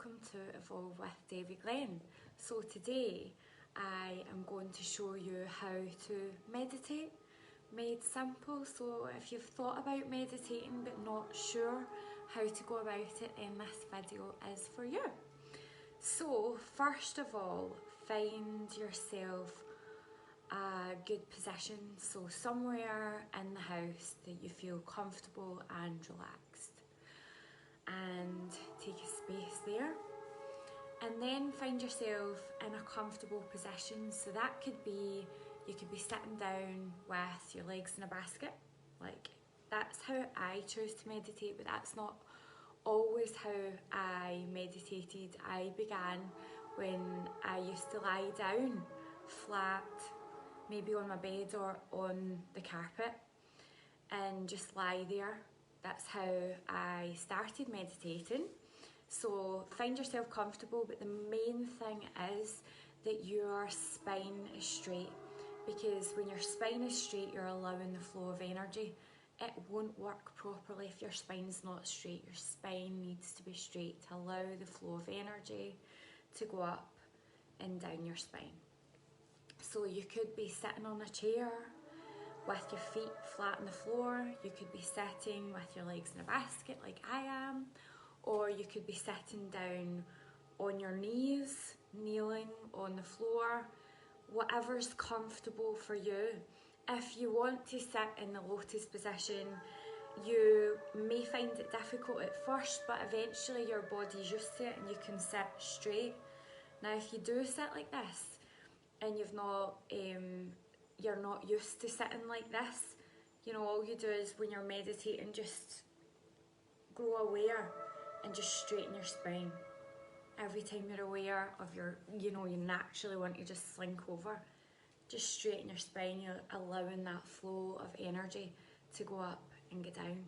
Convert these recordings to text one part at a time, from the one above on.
welcome to Evolve with Debbie Glenn. So today I am going to show you how to meditate, made simple. So if you've thought about meditating but not sure how to go about it, then this video is for you. So first of all, find yourself a good position, so somewhere in the house that you feel comfortable and relaxed, and take a space there, and then find yourself in a comfortable position. So that could be, you could be sitting down with your legs in a basket, like that's how I choose to meditate, but that's not always how I meditated. I began when I used to lie down flat, maybe on my bed or on the carpet, and just lie there. That's how I started meditating. So find yourself comfortable, but the main thing is that your spine is straight, because when your spine is straight, you're allowing the flow of energy. It won't work properly if your spine's not straight. Your spine needs to be straight to allow the flow of energy to go up and down your spine. So you could be sitting on a chair with your feet flat on the floor. You could be sitting with your legs in a basket like I am, or you could be sitting down on your knees, kneeling on the floor, whatever's comfortable for you. If you want to sit in the lotus position, you may find it difficult at first, but eventually your body's used to it and you can sit straight. Now if you do sit like this and you're not used to sitting like this, you know, all you do is when you're meditating, just grow aware and just straighten your spine. Every time you're aware of your, you naturally want to just slink over, just straighten your spine. You're allowing that flow of energy to go up and get down.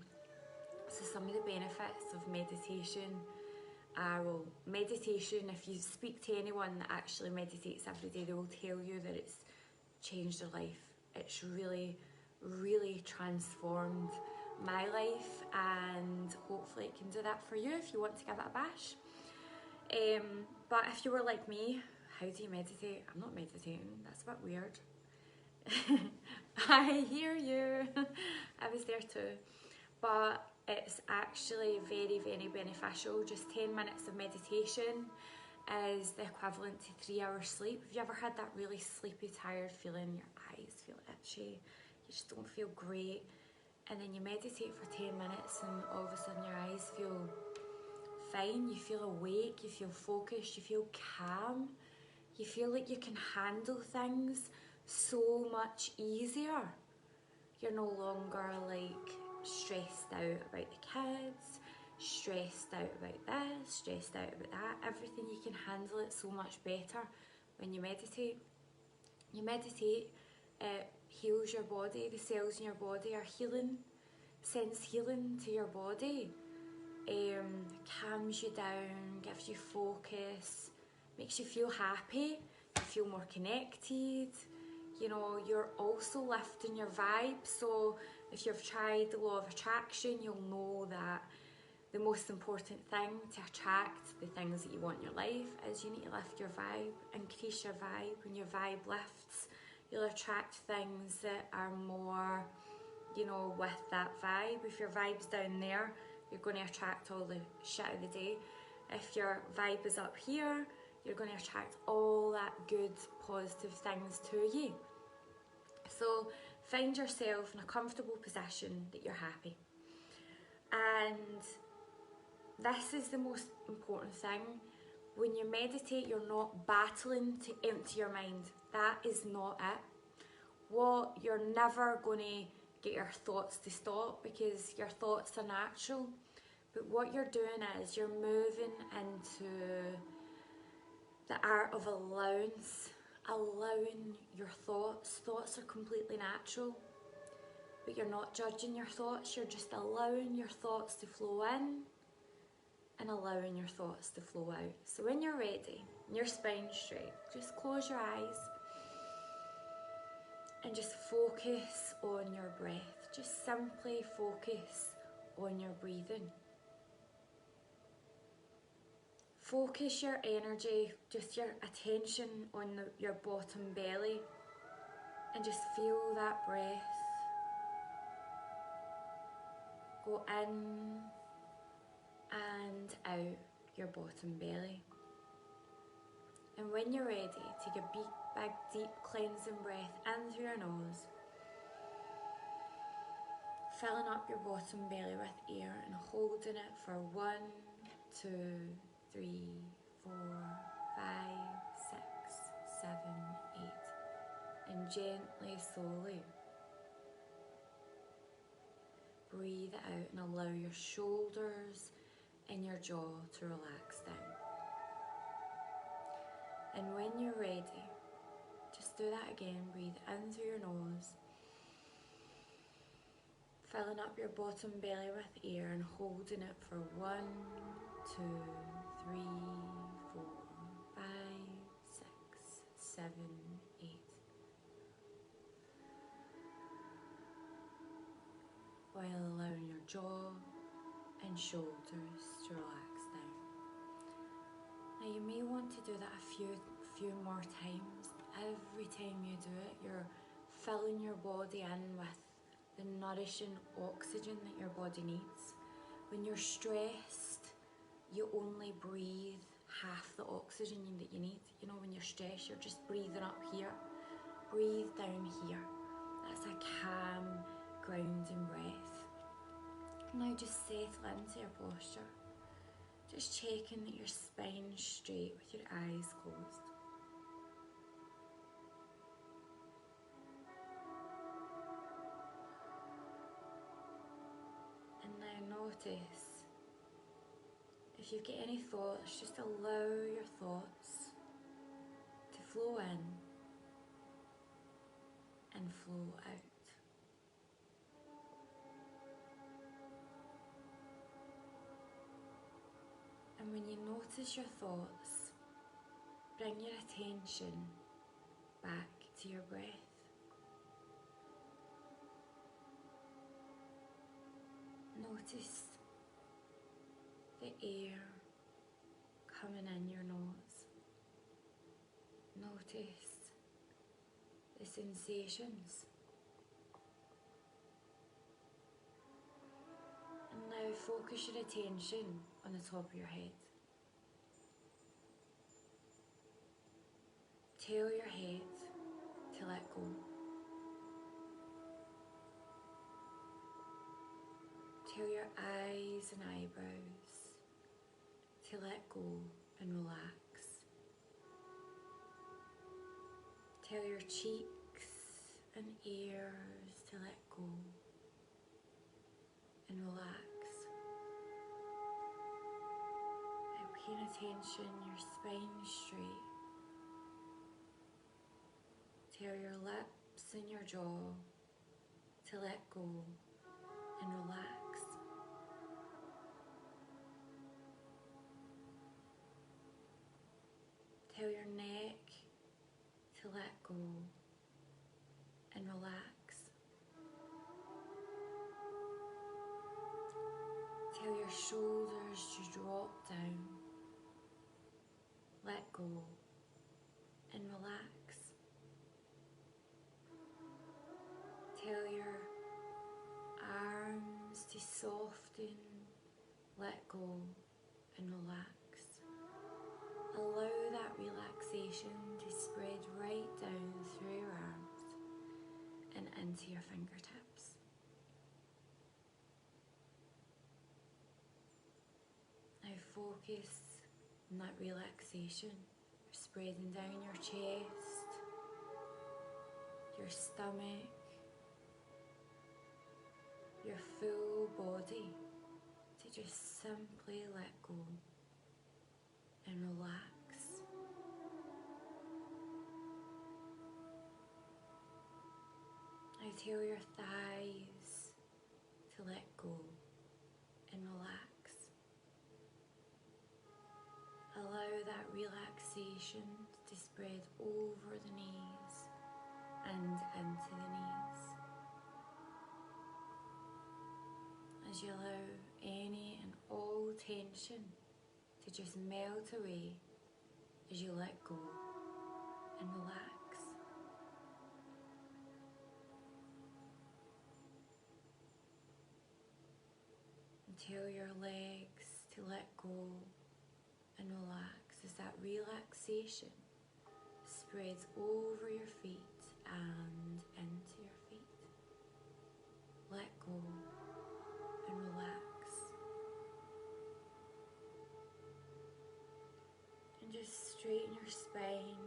So some of the benefits of meditation are, well, meditation, if you speak to anyone that actually meditates every day, they will tell you that it's changed their life. It's really, really transformed my life, and hopefully it can do that for you if you want to give it a bash. But if you were like me, how do you meditate? I'm not meditating, that's a bit weird. I hear you. I was there too. But it's actually very, very beneficial. Just 10 minutes of meditation is the equivalent to 3 hours sleep. Have you ever had that really sleepy, tired feeling? Your eyes feel itchy, you just don't feel great, and then you meditate for 10 minutes and all of a sudden your eyes feel fine, you feel awake, you feel focused, you feel calm, you feel like you can handle things so much easier. You're no longer like stressed out about the kids, stressed out about this, stressed out about that. Everything, you can handle it so much better when you meditate. You meditate, it heals your body. The cells in your body are healing, sends healing to your body, calms you down, gives you focus, makes you feel happy, you feel more connected. You know, you're also lifting your vibe. So if you've tried the law of attraction, you'll know that the most important thing to attract the things that you want in your life is you need to lift your vibe, increase your vibe. When your vibe lifts, you'll attract things that are more, you know, with that vibe. If your vibe's down there, you're going to attract all the shit of the day. If your vibe is up here, you're going to attract all that good, positive things to you. So find yourself in a comfortable position that you're happy. And this is the most important thing. When you meditate, you're not battling to empty your mind. That is not it. You're never going to get your thoughts to stop, because your thoughts are natural. But what you're doing is you're moving into the art of allowance, allowing your thoughts. Thoughts are completely natural, but you're not judging your thoughts. You're just allowing your thoughts to flow in and allowing your thoughts to flow out. So when you're ready, and your spine's straight, just close your eyes and just focus on your breath. Just simply focus on your breathing. Focus your energy, just your attention on your bottom belly, and just feel that breath go in and out your bottom belly. And when you're ready, take a big deep cleansing breath in through your nose, filling up your bottom belly with air and holding it for 1, 2, 3, 4, 5, 6, 7, 8, and gently, slowly breathe out and allow your shoulders and your jaw to relax down. And when you're ready, just do that again. Breathe in through your nose, filling up your bottom belly with air and holding it for 1, 2, 3, 4, 5, 6, 7, 8. While allowing your jaw and shoulders to relax down. Now you may want to do that a few more times. Every time you do it, you're filling your body in with the nourishing oxygen that your body needs. When you're stressed, you only breathe half the oxygen that you need. You know, when you're stressed, you're just breathing up here. Breathe down here. That's a calm, grounding breath. Now just settle into your posture. Just checking that your spine's straight with your eyes closed. And now notice, if you've got any thoughts, just allow your thoughts to flow in and flow out. And when you notice your thoughts, bring your attention back to your breath. Notice the air coming in your nose. Notice the sensations. And now focus your attention on the top of your head. Tell your head to let go. Tell your eyes and eyebrows to let go and relax. Tell your cheeks and ears to let go and relax. And paying attention, your spine straight. Tell your lips and your jaw to let go and relax. Tell your neck to let go and relax. Tell your shoulders to drop down, let go and relax. Tell your arms to soften, let go and relax. Allow that relaxation to spread right down through your arms and into your fingertips. Now focus on that relaxation, spreading down your chest, your stomach, your full body, to just simply let go and relax. Now tell your thighs to let go and relax. Allow that relaxation to spread over the knees and into the knees. As you allow any and all tension to to just melt away as you let go and relax. And tell your legs to let go and relax as that relaxation spreads over your feet and into your feet. Let go and relax. And just straighten your spine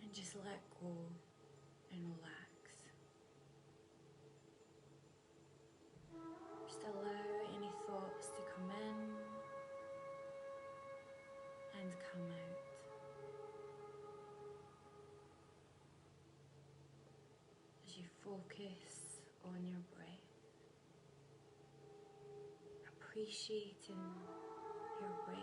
and just let go and relax. Just allow any thoughts to come in and come out. As you focus on your breath, appreciating your breath.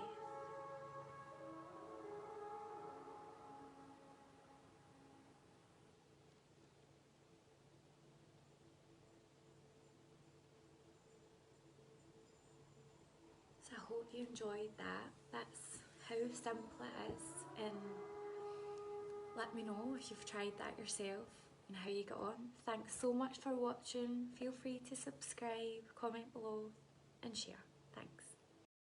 So I hope you enjoyed that. That's how simple it is, and let me know if you've tried that yourself and how you got on. Thanks so much for watching. Feel free to subscribe, comment below and share.